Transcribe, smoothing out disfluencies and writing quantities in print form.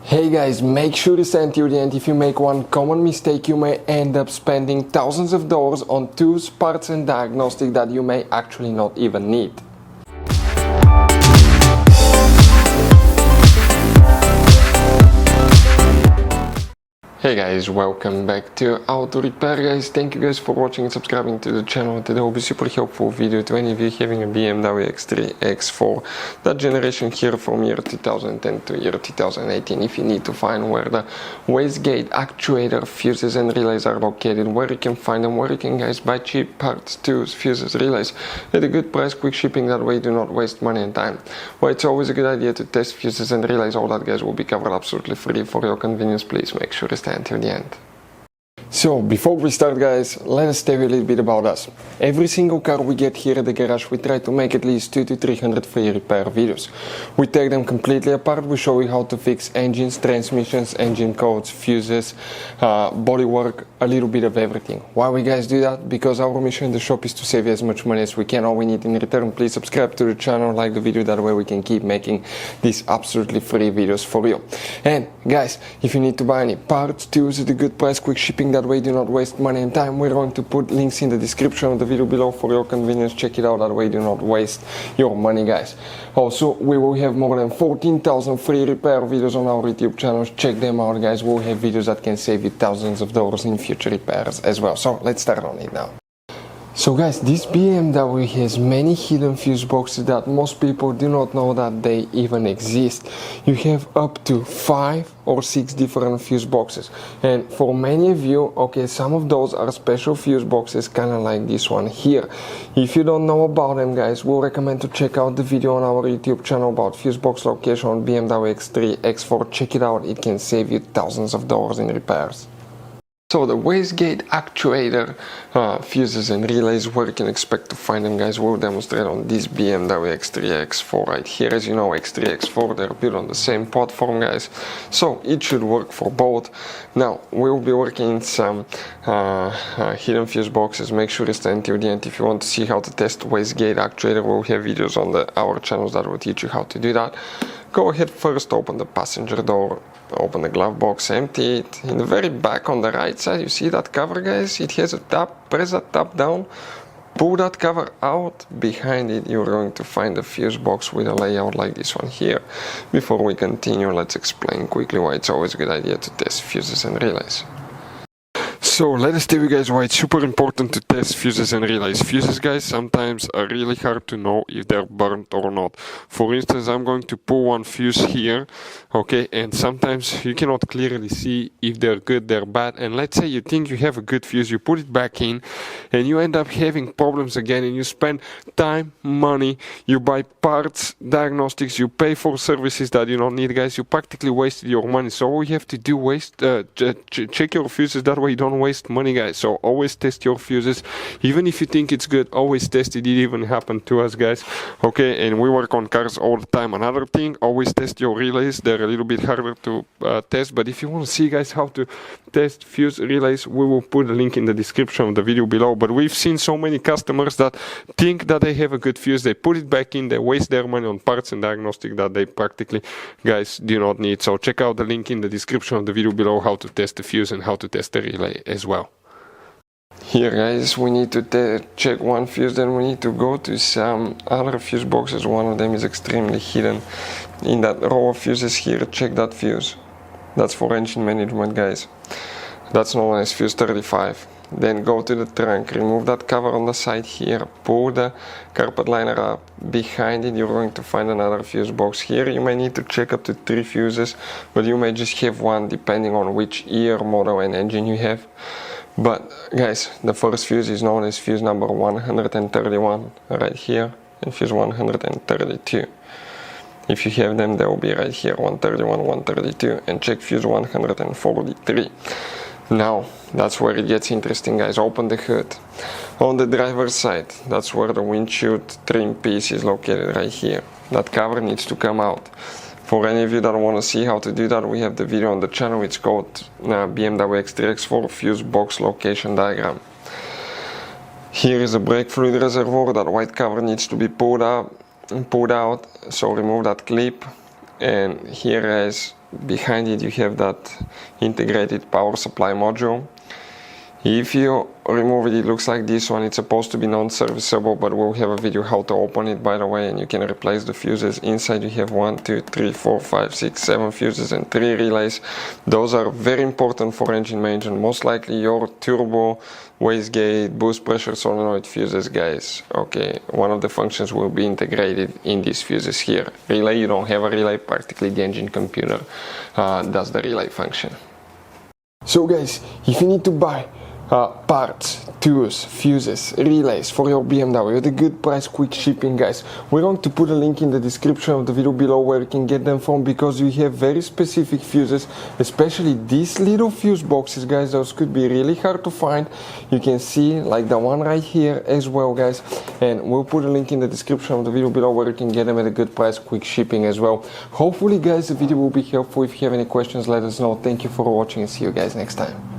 Hey guys, make sure to stay until the end. If you make one common mistake, you may end up spending thousands of dollars on tools, parts and diagnostics that you may actually not even need. Hey guys, welcome back to Auto Repair guys. Thank you guys for watching and subscribing to the channel. Today will be super helpful video to any of you having a BMW X3, X4, that generation here from year 2010 to year 2018. If you need to find where the Wastegate Actuator fuses and relays are located, where you can find them, where you can guys buy cheap parts, tools, fuses, relays at a good price, quick shipping, that way you do not waste money and time. Well, it's always a good idea to test fuses and relays. All that guys will be covered absolutely free for your convenience. Please make sure to stay until the end. So before we start guys, let us tell you a little bit about us. Every single car we get here at the garage, we try to make at least 200 to 300 free repair videos. We take them completely apart, we show you how to fix engines, transmissions, engine codes, fuses, bodywork, a little bit of everything. Why we guys do that? Because our mission in the shop is to save you as much money as we can. All we need in return, please subscribe to the channel, like the video, that way we can keep making these absolutely free videos for you. And guys, if you need to buy any parts, tools at a good price, quick shipping, that way do not waste money and time, we're going to put links in the description of the video below for your convenience. Check it out, that way do not waste your money guys. Also, we will have more than 14,000 free repair videos on our YouTube channels. Check them out guys. We'll have videos that can save you thousands of dollars in future repairs as well. So let's start on it now. So guys, this BMW has many hidden fuse boxes that most people do not know that they even exist. You have up to 5 or 6 different fuse boxes, and for many of you, okay, some of those are special fuse boxes, kind of like this one here. If you don't know about them guys, we'll recommend to check out the video on our YouTube channel about fuse box location on BMW X3, X4. Check it out, it can save you thousands of dollars in repairs. So the Wastegate Actuator fuses and relays, where you can expect to find them guys, we'll demonstrate on this BMW X3, X4 right here. As you know, X3, X4, they're built on the same platform guys, so it should work for both. Now we'll be working in some hidden fuse boxes. Make sure to stay until the end if you want to see how to test Wastegate Actuator. We'll have videos on our channels that will teach you how to do that. Go ahead, first open the passenger door, open the glove box, empty it. In the very back on the right side, you see that cover guys, it has a tab. Press that tab down, pull that cover out. Behind it you're going to find a fuse box with a layout like this one here. Before we continue, let's explain quickly why it's always a good idea to test fuses and relays. So let us tell you guys why it's super important to test fuses and relays. Fuses guys sometimes are really hard to know if they're burnt or not. For instance, I'm going to pull one fuse here, okay, and sometimes you cannot clearly see if they're good, they're bad. And let's say you think you have a good fuse, you put it back in and you end up having problems again, and you spend time, money, you buy parts, diagnostics, you pay for services that you don't need guys. You practically wasted your money. So all you have to do is check your fuses, that way you don't waste money guys. So always test your fuses, even if you think it's good, always test it. It even happened to us guys, okay, and we work on cars all the time. Another thing, always test your relays. They're a little bit harder to test, but if you want to see guys how to test fuse relays, we will put a link in the description of the video below. But we've seen so many customers that think that they have a good fuse, they put it back in, they waste their money on parts and diagnostic that they practically guys do not need. So check out the link in the description of the video below, how to test the fuse and how to test the relay as well. Here guys, we need to check one fuse, then we need to go to some other fuse boxes. One of them is extremely hidden in that row of fuses here. Check that fuse, that's for engine management guys, that's known as fuse 35. Then go to the trunk, remove that cover on the side here, pull the carpet liner up. Behind it you're going to find another fuse box. Here you may need to check up to 3 fuses, but you may just have one depending on which year, model and engine you have. But guys, the first fuse is known as fuse number 131 right here, and fuse 132. If you have them, they will be right here, 131, 132, and check fuse 143. Now, that's where it gets interesting guys. Open the hood. On the driver's side, that's where the windshield trim piece is located, right here. That cover needs to come out. For any of you that want to see how to do that, we have the video on the channel. It's called BMW X3, X4 fuse box location diagram. Here is a brake fluid reservoir. That white cover needs to be pulled out, so remove that clip. And here is behind it you have that integrated power supply module. If you remove it, it looks like this one. It's supposed to be non-serviceable, but we'll have a video how to open it, by the way, and you can replace the fuses. Inside you have 1, 2, 3, 4, 5, 6, 7 fuses and 3 relays. Those are very important for engine maintenance. Most likely your turbo, wastegate, boost pressure solenoid fuses, guys. Okay, one of the functions will be integrated in these fuses here. Relay, you don't have a relay, practically the engine computer does the relay function. So guys, if you need to buy parts, tools, fuses, relays for your BMW at a good price, quick shipping, guys, we're going to put a link in the description of the video below where you can get them from, because we have very specific fuses, especially these little fuse boxes, guys. Those could be really hard to find. You can see like the one right here as well, guys, and we'll put a link in the description of the video below where you can get them at a good price, quick shipping as well. Hopefully, guys, the video will be helpful. If you have any questions, let us know. Thank you for watching and see you guys next time.